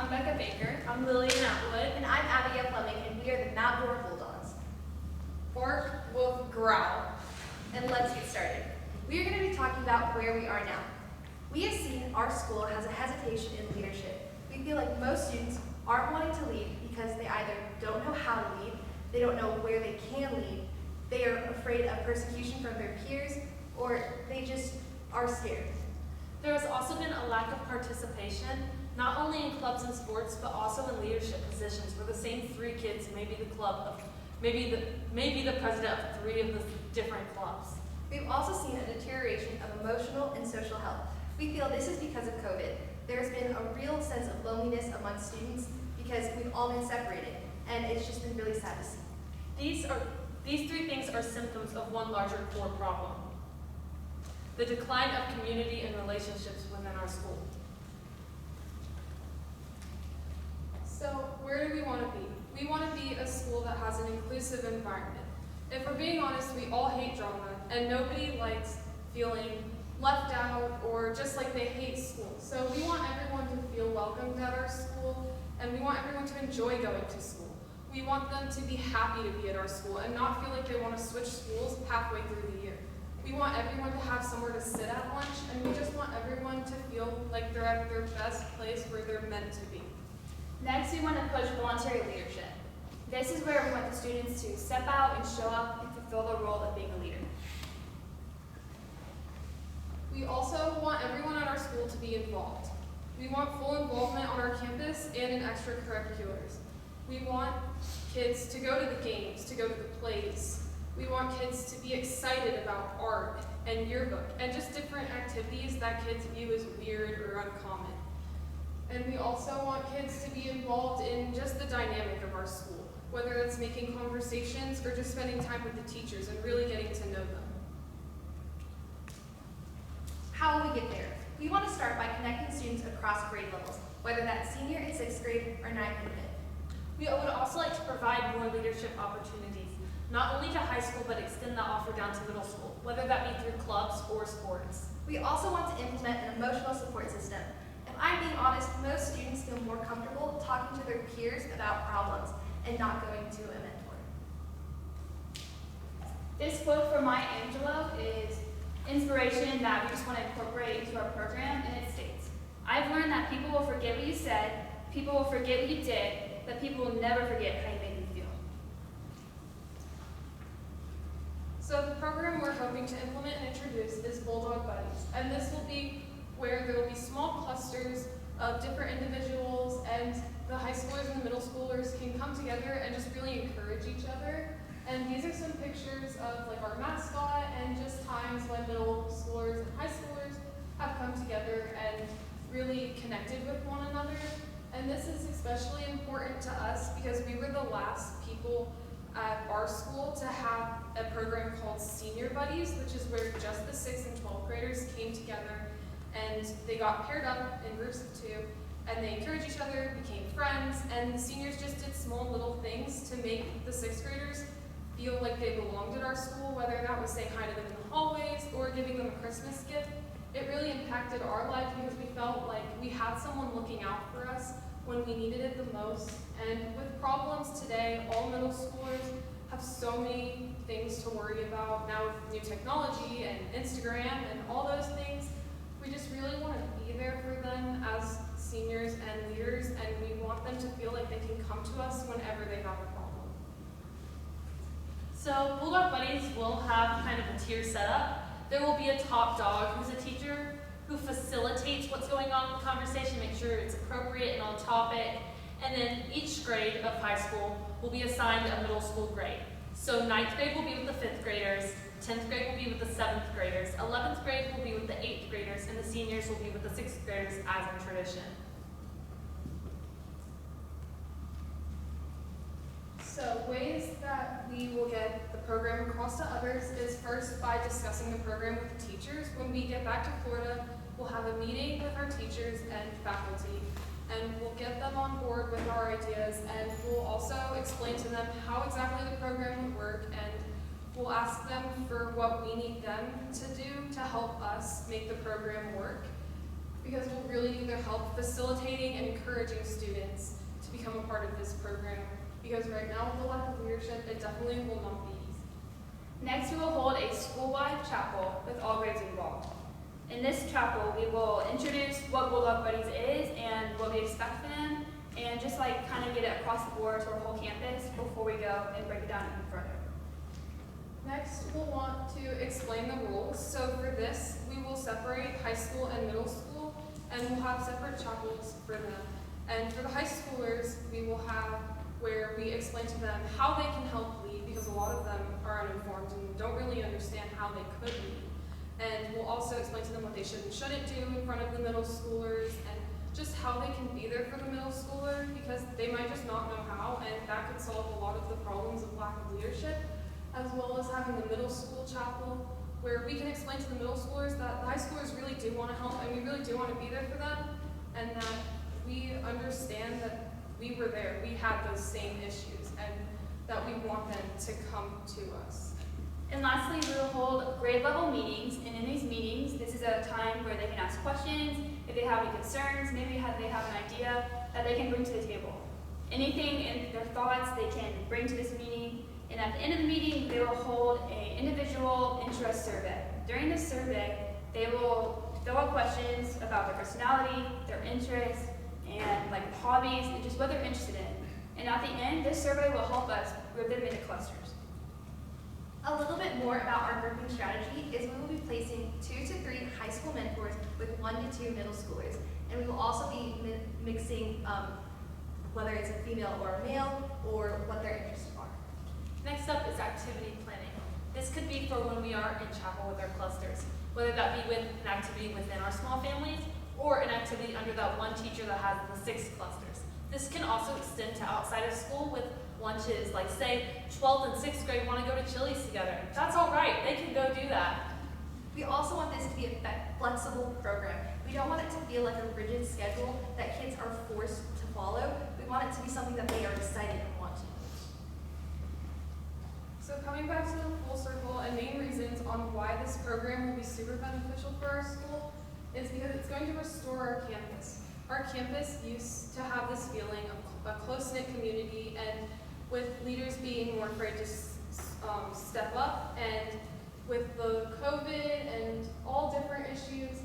I'm Becca Baker. I'm Lillian Atwood. And I'm Abigail Fleming, and we are the Mount Dora Bulldogs. Bark, wolf, growl. And let's get started. We are going to be talking about where we are now. We have seen our school has a hesitation in leadership. We feel like most students aren't wanting to lead because they either don't know how to lead, they don't know where they can lead, they are afraid of persecution from their peers, or they just are scared. There has also been a lack of participation, not only in clubs and sports, but also in leadership positions where the same three kids may be the president of three of the different clubs. We've also seen a deterioration of emotional and social health. We feel this is because of COVID. There's been a real sense of loneliness among students because we've all been separated, and it's just been really sad to see. These three things are symptoms of one larger core problem: the decline of community and relationships within our school. So where do we want to be? We want to be a school that has an inclusive environment. If we're being honest, we all hate drama, and nobody likes feeling left out or just like they hate school. So we want everyone to feel welcomed at our school, and we want everyone to enjoy going to school. We want them to be happy to be at our school and not feel like they want to switch schools halfway through the year. We want everyone to have somewhere to sit at lunch, and we just want everyone to feel like they're at their best place where they're meant to be. Next, we want to push voluntary leadership. This is where we want the students to step out and show up and fulfill the role of being a leader. We also want everyone at our school to be involved. We want full involvement on our campus and in extracurriculars. We want kids to go to the games, to go to the plays. We want kids to be excited about art and yearbook and just different activities that kids view as weird or uncommon. And we also want kids to be involved in just the dynamic of our school, whether that's making conversations or just spending time with the teachers and really getting to know them. How will we get there? We want to start by connecting students across grade levels, whether that's senior and 6th grade or 9th and 5th. We would also like to provide more leadership opportunities, not only to high school, but extend that offer down to middle school, whether that be through clubs or sports. We also want to implement an emotional support system. If I'm being honest, most students feel more comfortable talking to their peers about problems and not going to a mentor. This quote from Maya Angelou is inspiration that we just want to incorporate into our program, and it states, "I've learned that people will forget what you said, people will forget what you did, but people will never forget how you made them feel." So the program we're hoping to implement and introduce is Bulldog Buttons, and this will be where there will be small clusters of different individuals, and the high schoolers and the middle schoolers can come together and just really encourage each other. And these are some pictures of like our mascot and just times when middle schoolers and high schoolers have come together and really connected with one another. And this is especially important to us because we were the last people at our school to have a program called Senior Buddies, which is where just the 6th and 12th graders came together and they got paired up in groups of 2 and they encouraged each other, became friends, and the seniors just did small little things to make the 6th graders feel like they belonged at our school, whether that was saying hi to them in the hallways or giving them a Christmas gift. It really impacted our life because we felt like we had someone looking out for us when we needed it the most. And with problems today, all middle schoolers have so many things to worry about now with new technology and Instagram and all those things. We just really want to be there for them as seniors and leaders, and we want them to feel like they can come to us whenever they have a problem. So Bulldog Buddies will have kind of a tier setup. There will be a top dog who's a teacher who facilitates what's going on in the conversation, make sure it's appropriate and on topic. And then each grade of high school will be assigned a middle school grade. So 9th grade will be with the 5th graders, 10th grade will be with the 7th graders, 11th grade will be with the 8th graders, and the seniors will be with the 6th graders as in tradition. So ways that we will get the program across to others is first by discussing the program with the teachers. When we get back to Florida, we'll have a meeting with our teachers and faculty, and we'll get them on board with our ideas, and we'll also explain to them how exactly the program would work, and we'll ask them for what we need them to do to help us make the program work. because we'll really need their help facilitating and encouraging students to become a part of this program. Because right now, with the lack of leadership, it definitely will not be easy. Next, we will hold a school-wide chapel with all grades involved. In this chapel, we will introduce what Bulldog Buddies is and what we expect from them, and just like kind of get it across the board to our whole campus before we go and break it down even further. Next, we'll want to explain the rules. So for this, we will separate high school and middle school, and we'll have separate chapels for them. And for the high schoolers, we will have where we explain to them how they can help lead, because a lot of them are uninformed and don't really understand how they could lead. And we'll also explain to them what they should and shouldn't do in front of the middle schoolers, and just how they can be there for the middle schooler, because they might just not know how, and that could solve a lot of the problems of lack of leadership, as well as having the middle school chapel, where we can explain to the middle schoolers that the high schoolers really do want to help, and we really do want to be there for them, and that we understand that we were there, we had those same issues, and that we want them to come to us. And lastly, we will hold grade level meetings, and in these meetings, this is a time where they can ask questions, if they have any concerns, maybe they have an idea that they can bring to the table. Anything in their thoughts they can bring to this meeting, and at the end of the meeting, they will hold an individual interest survey. During this survey, they will fill out questions about their personality, their interests, and like hobbies, and just what they're interested in. And at the end, this survey will help us group them into clusters. A little bit more about our grouping strategy is we will be placing 2 to 3 high school mentors with 1 to 2 middle schoolers. And we will also be mixing whether it's a female or a male, or what their interests are. Next up is activity planning. This could be for when we are in chapel with our clusters, whether that be with an activity within our small families or an activity under that one teacher that has the 6 clusters. This can also extend to outside of school with lunches, like say 12th and 6th grade want to go to Chili's together. That's all right, they can go do that. We also want this to be a flexible program. We don't want it to feel like a rigid schedule that kids are forced to follow. We want it to be something that they are excited and want to. So coming back to the full circle, and main reasons on why this program will be super beneficial for our school is because it's going to restore our campus. Our campus used to have this feeling of a close-knit community, and with leaders being more afraid to step up, and with the COVID and all different issues,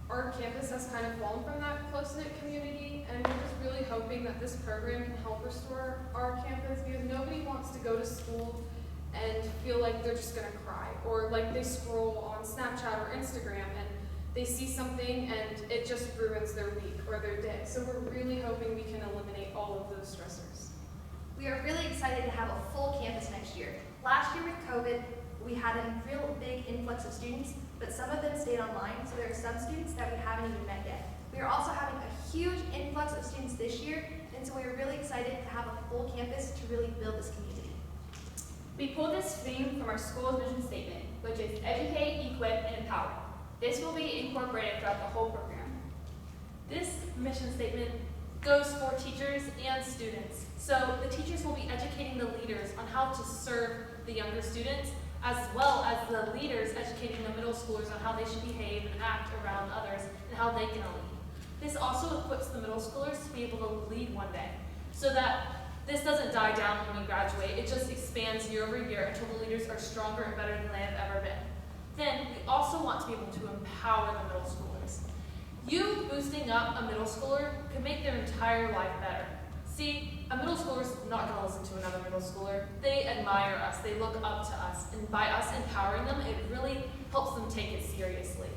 our campus has kind of fallen from that close-knit community, and we're just really hoping that this program can help restore our campus, because nobody wants to go to school and feel like they're just gonna cry, or like they scroll on Snapchat or Instagram and they see something and it just ruins their week or their day. So we're really hoping we can eliminate all of those stressors. We are really excited to have a full campus next year. Last year with COVID, we had a real big influx of students, but some of them stayed online, so there are some students that we haven't even met yet. We are also having a huge influx of students this year, and so we are really excited to have a full campus to really build this community. We pulled this theme from our school's mission statement, which is educate, equip, and empower. This will be incorporated throughout the whole program. This mission statement goes for teachers and students. So the teachers will be educating the leaders on how to serve the younger students, as well as the leaders educating the middle schoolers on how they should behave and act around others and how they can lead. This also equips the middle schoolers to be able to lead one day, so that this doesn't die down when we graduate. It just expands year over year until the leaders are stronger and better than they have ever been. Then we also want to be able to empower the middle schoolers. You boosting up a middle schooler could make their entire life better. See, a middle schooler is not going to listen to another middle schooler. They admire us, they look up to us, and by us empowering them, it really helps them take it seriously.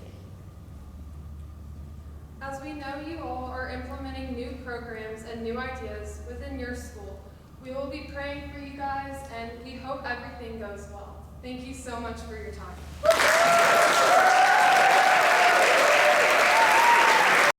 As we know you all are implementing new programs and new ideas within your school, we will be praying for you guys, and we hope everything goes well. Thank you so much for your time.